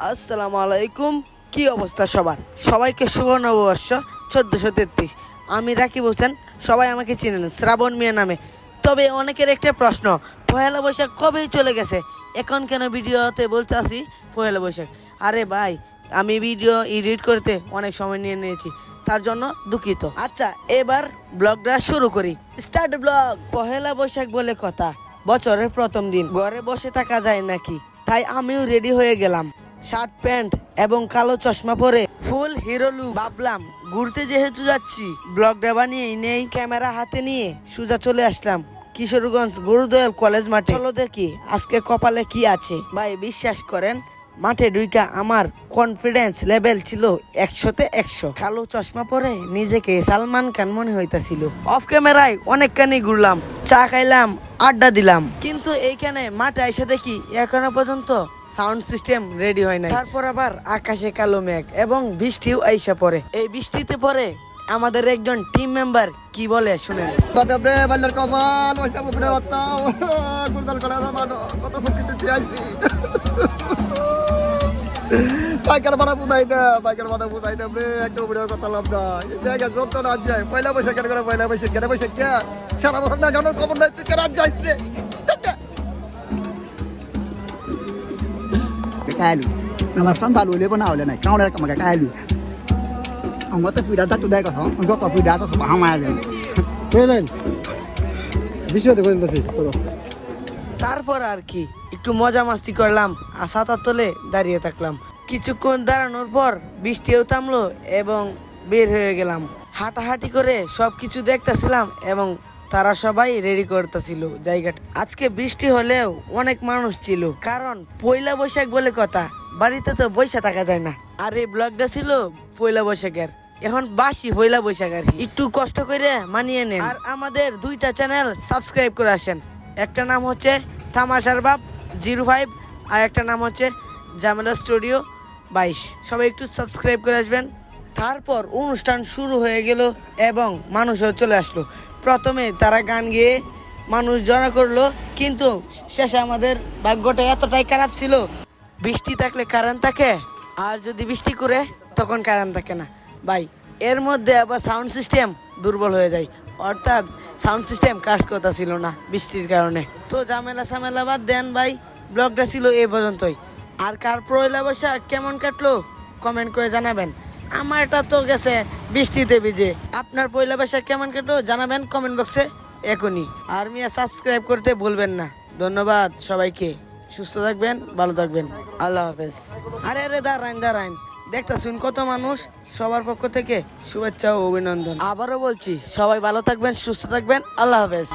আসসালামু আলাইকুম। কি অবস্থা সবার? সবাইকে শুভ নববর্ষ 1433। আমি রাকিব হোসেন, সবাই আমাকে চিনেন শ্রাবণ মিয়া নামে। তবে অনেকের একটা প্রশ্ন, পহেলা বৈশাখ কবেই চলে গেছে, এখন কেন ভিডিওতে বলতে আসি পহেলা বৈশাখ? আরে ভাই, আমি ভিডিও এডিট করতে অনেক সময় নিয়ে নিয়েছি, তার জন্য দুঃখিত। আচ্ছা, এবার ব্লগটা শুরু করি। Start blog. পহেলা বৈশাখ বলে কথা, বছরের প্রথম দিন, ঘরে বসে থাকা যায় নাকি, তাই আমিও রেডি হয়ে গেলাম। শার্ট প্যান্ট এবং কালো চশমা পরে ফুল হিরো লুক। ভাবলাম ঘুরতে যেহেতু যাচ্ছি, ব্লগটা বানিয়ে নেই। ক্যামেরা হাতে নিয়ে সোজা চলে আসলাম কিশোরগঞ্জ গুরুদয়াল কলেজ মাঠে। চলো দেখি আজকে কপালে কি আছে। ভাই বিশ্বাস করেন, মাঠে ঢুইকা আমার কনফিডেন্স লেভেল ছিল 100-তে 100। কালো চশমা পরে নিজেকে সালমান খান মনে হইতাছিল। অফ ক্যামেরায় অনেকখানি ঘুরলাম, চা খাইলাম, আড্ডা দিলাম, কিন্তু এইখানে মাঠে এসে দেখি এখনো পর্যন্ত সাউন্ড সিস্টেম রেডি হয় নাই। তারপর আবার আকাশে কালো মেঘ এবং বৃষ্টিও আইসা পড়ে। এই বৃষ্টিতে পরে আমাদের একজন টিম মেম্বার কি বলে শুনেন। পাইকার ভাড়া বুঝাইতে পাইকার ভাড়া বুঝাইতে একটা উপরে কথা লাভ নাই। যত রাত যায় পয়লা বৈশাখ করে পয়লা বৈশাখ কেটে বৈশাখ কে সারা বছর না জানার খবর নাই, তুই কে রাত যাইছে কায়লু আমার সান ভালো হইলে না হলে নাই কাউনের আমাকে কায়লু আমার তো ফিডা তো দেয় কথা যত ফিডা তো হামায় দেন বুঝলেন বিষয়তে করে দিতেছি। তারপর আর কি একটু মজা মাস্তি করলাম আর ছাতার তলে দাঁড়িয়ে থাকলাম। কিছুক্ষণ দাঁড়ানোর পর বৃষ্টিও থামলো এবং বের হয়ে গেলাম। হাঁটাহাঁটি করে সবকিছু দেখতেছিলাম এবং তারা সবাই রেডি করতেছিল জায়গাটা। আজকে বৃষ্টি হলেও অনেক মানুষ ছিল, কারণ পয়লা বৈশাখ বলে কথা, বাড়িতে তো বৈশা থাকা যায় না। আর এই ব্লগটা ছিল পয়লা বৈশাখের, এখন বাসি পয়লা বৈশাখ আর কি। একটু কষ্ট করে মানিয়ে নেন আর আমাদের 2টা চ্যানেল সাবস্ক্রাইব করে আসেন। একটা নাম হচ্ছে তামাশার বাপ 05 আর একটা নাম হচ্ছে জামেলা স্টুডিও 22। সবাই একটু সাবস্ক্রাইব করে আসবেন। তারপর অনুষ্ঠান শুরু হয়ে গেল এবং মানুষও চলে আসলো। প্রথমে তারা গান গেয়ে মানুষ জড়ো করলো, কিন্তু শেষে আমাদের ভাগ্যটা এতটাই খারাপ ছিল, বৃষ্টি থাকলে কারেন্ট থাকে আর যদি বৃষ্টি করে তখন কারেন্ট থাকে না। ভাই, এর মধ্যে আবার সাউন্ড সিস্টেম দুর্বল হয়ে যায়, অর্থাৎ সাউন্ড সিস্টেম কাজ করতে ছিল না বৃষ্টির কারণে। তো ঝামেলা বাদ দেন ভাই, ব্লগটা ছিল এই পর্যন্তই। আর কার পয়লা বৈশাখ কেমন কাটলো কমেন্ট করে জানাবেন। আমারটা তো গেছে বৃষ্টিতে ভিজে। আপনার পয়লা বৈশাখ কেমন কাটলো জানাবেন কমেন্ট বক্সে এখনই। আর মিয়া সাবস্ক্রাইব করতে ভুলবেন না। ধন্যবাদ সবাইকে, সুস্থ থাকবেন, ভালো থাকবেন, আল্লাহ হাফেজ। আরে দাঁড়ান দেখতে শুন কত মানুষ, সবার পক্ষ থেকে শুভেচ্ছা ও অভিনন্দন। আবারও বলছি, সবাই ভালো থাকবেন, সুস্থ থাকবেন, আল্লাহ হাফেজ।